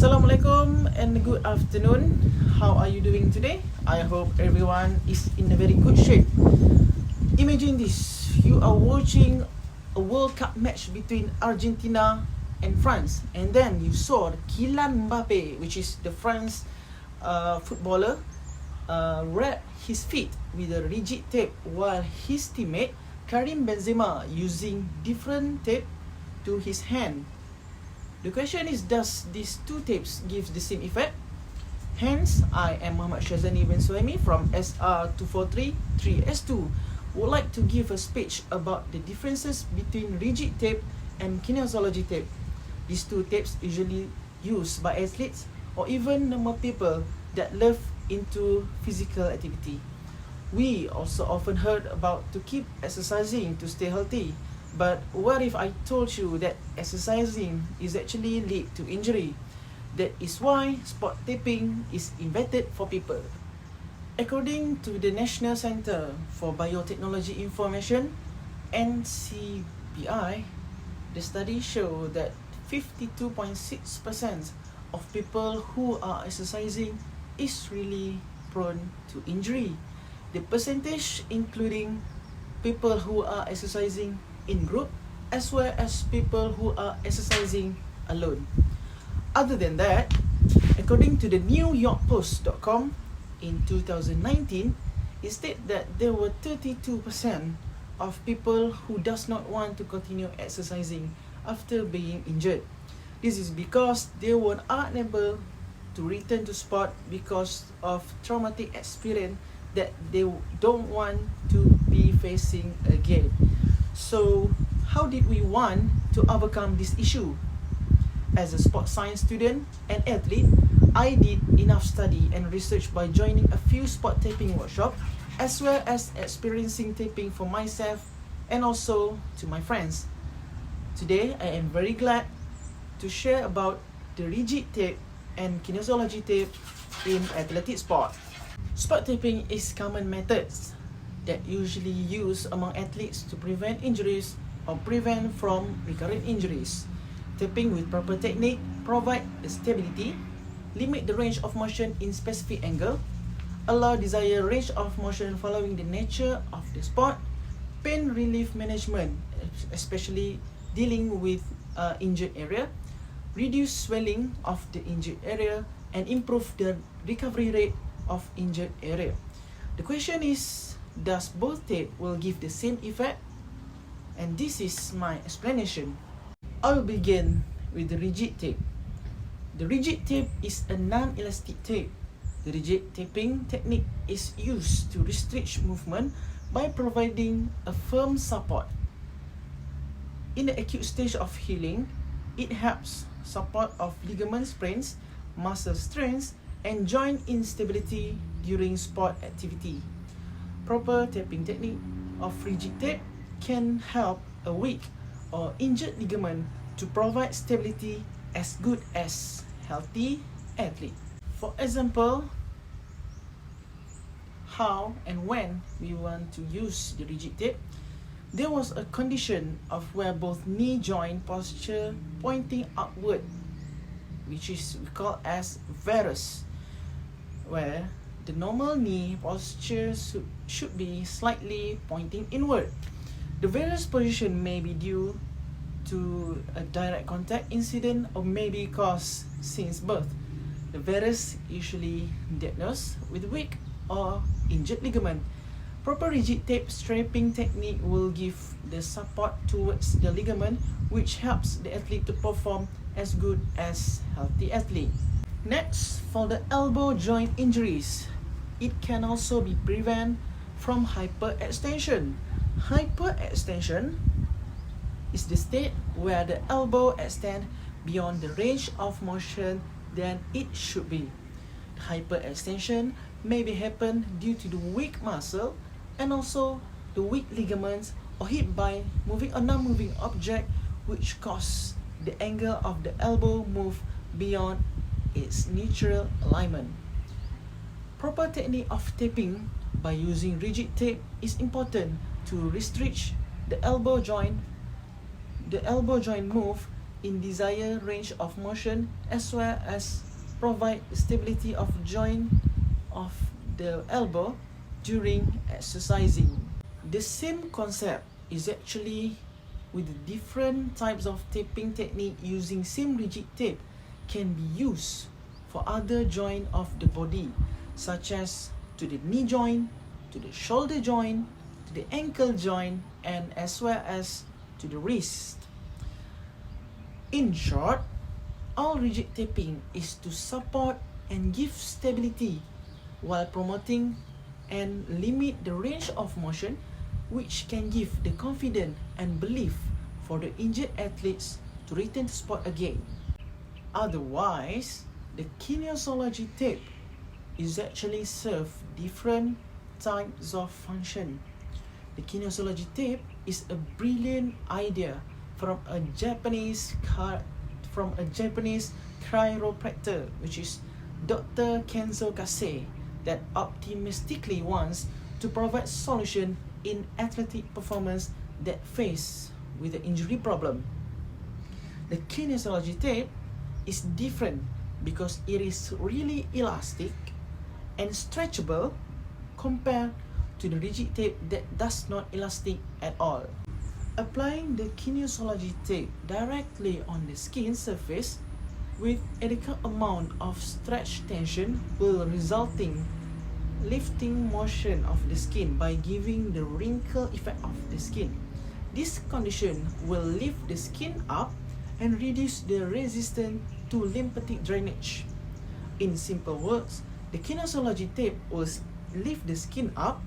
Assalamualaikum and good afternoon. How are you doing today? I hope everyone is in a very good shape. Imagine this, you are watching a World Cup match between Argentina and France, and then you saw Kylian Mbappe, which is the France footballer, wrap his feet with a rigid tape while his teammate Karim Benzema using different tape to his hand. The question is, does these two tapes give the same effect? Hence, I am Muhammad Shazani bin Suhaimi from SR243 3S2 would like to give a speech about the differences between rigid tape and kinesiology tape. These two tapes usually used by athletes or even normal people that love into physical activity. We also often heard about to keep exercising to stay healthy. But what if I told you that exercising is actually lead to injury? That is why sport taping is invented for people. According to the National Center for Biotechnology Information, NCBI, the study showed that 52.6% of people who are exercising is really prone to injury. The percentage including people who are exercising in group as well as people who are exercising alone. Other than that, according to the NewYorkPost.com in 2019, it stated that there were 32% of people who does not want to continue exercising after being injured. This is because they were unable to return to sport because of traumatic experience that they don't want to be facing again. So, how did we want to overcome this issue? As a sports science student and athlete, I did enough study and research by joining a few sport taping workshops as well as experiencing taping for myself and also to my friends. Today, I am very glad to share about the rigid tape and kinesiology tape in athletic sport. Sport taping is common methods that usually used among athletes to prevent injuries or prevent from recurrent injuries. Taping with proper technique provide the stability, limit the range of motion in specific angle, allow desired range of motion following the nature of the sport, pain relief management, especially dealing with injured area, reduce swelling of the injured area, and improve the recovery rate of injured area. The question is, does both tape will give the same effect? And this is my explanation. I will begin with the rigid tape. The rigid tape is a non-elastic tape. The rigid taping technique is used to restrict movement by providing a firm support. In the acute stage of healing, it helps support of ligament sprains, muscle strains, and joint instability during sport activity. Proper taping technique of rigid tape can help a weak or injured ligament to provide stability as good as healthy athlete. For example, how and when we want to use the rigid tape, there was a condition of where both knee joint posture pointing upward, which is we call as varus, where the normal knee posture should be slightly pointing inward. The varus position may be due to a direct contact incident or maybe caused since birth. The varus usually diagnosed with weak or injured ligament. Proper rigid tape strapping technique will give the support towards the ligament, which helps the athlete to perform as good as healthy athlete. Next, for the elbow joint injuries, it can also be prevented from hyperextension. Hyperextension is the state where the elbow extends beyond the range of motion than it should be. Hyperextension may be happen due to the weak muscle and also the weak ligaments or hit by moving or non-moving object, which cause the angle of the elbow move beyond its natural alignment. Proper technique of taping by using rigid tape is important to restrict the elbow joint move in desired range of motion, as well as provide stability of joint of the elbow during exercising. The same concept is actually with different types of taping technique using same rigid tape can be used for other joint of the body, such as to the knee joint, to the shoulder joint, to the ankle joint, and as well as to the wrist. In short, all rigid taping is to support and give stability while promoting and limit the range of motion, which can give the confidence and belief for the injured athletes to return to sport again. Otherwise, the kinesiology tape is actually serve different types of function. The kinesiology tape is a brilliant idea from a Japanese chiropractor, which is Dr. Kenzo Kase, that optimistically wants to provide solution in athletic performance that face with the injury problem. The kinesiology tape is different because it is really elastic and stretchable compared to the rigid tape that does not elastic at all. Applying the kinesiology tape directly on the skin surface with adequate amount of stretch tension will resulting lifting motion of the skin by giving the wrinkle effect of the skin. This condition will lift the skin up and reduce the resistance to lymphatic drainage. In simple words, the kinesiology tape will lift the skin up,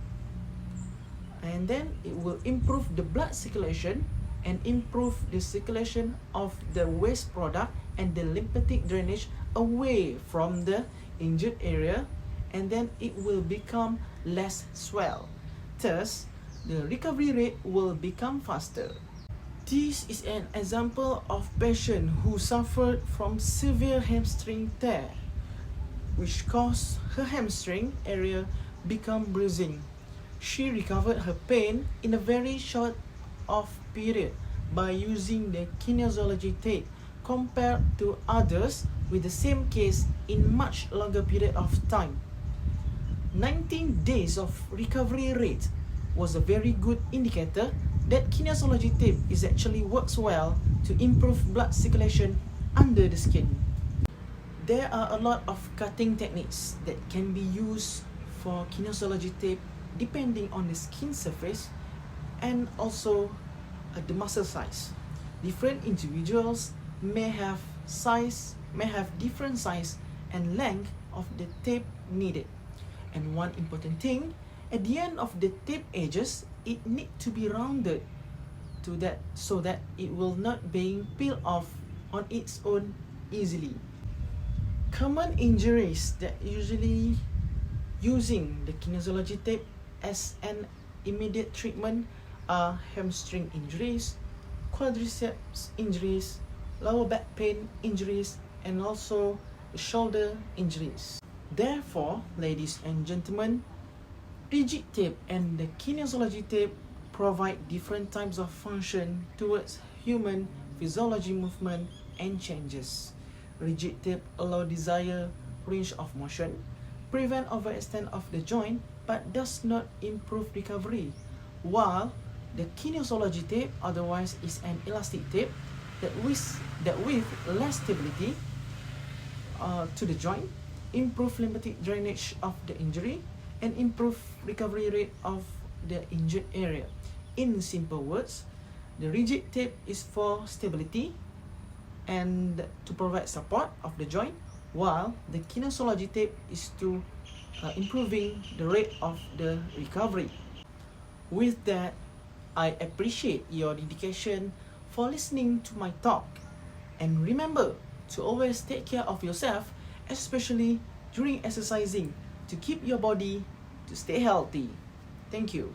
and then it will improve the blood circulation and improve the circulation of the waste product and the lymphatic drainage away from the injured area, and then it will become less swell. Thus, the recovery rate will become faster. This is an example of patient who suffered from severe hamstring tear, which caused her hamstring area become bruising. She recovered her pain in a very short of period by using the kinesiology tape compared to others with the same case in much longer period of time. 19 days of recovery rate was a very good indicator that kinesiology tape is actually works well to improve blood circulation under the skin. There are a lot of cutting techniques that can be used for kinesiology tape depending on the skin surface and also the muscle size. Different individuals may have different size and length of the tape needed. And one important thing, at the end of the tape edges, it need to be rounded to that so that it will not being peel off on its own easily. Common injuries that usually using the kinesiology tape as an immediate treatment are hamstring injuries, quadriceps injuries, lower back pain injuries, and also shoulder injuries. Therefore, ladies and gentlemen, rigid tape and the kinesiology tape provide different types of function towards human physiology movement and changes. Rigid tape allow desired range of motion, prevent overextend of the joint, but does not improve recovery, while the kinesiology tape otherwise is an elastic tape that with less stability to the joint, improve lymphatic drainage of the injury, and improve recovery rate of the injured area. In simple words, the rigid tape is for stability and to provide support of the joint, while the kinesiology tape is to improving the rate of the recovery. With that, I appreciate your dedication for listening to my talk, and remember to always take care of yourself, especially during exercising, to keep your body to stay healthy. Thank you.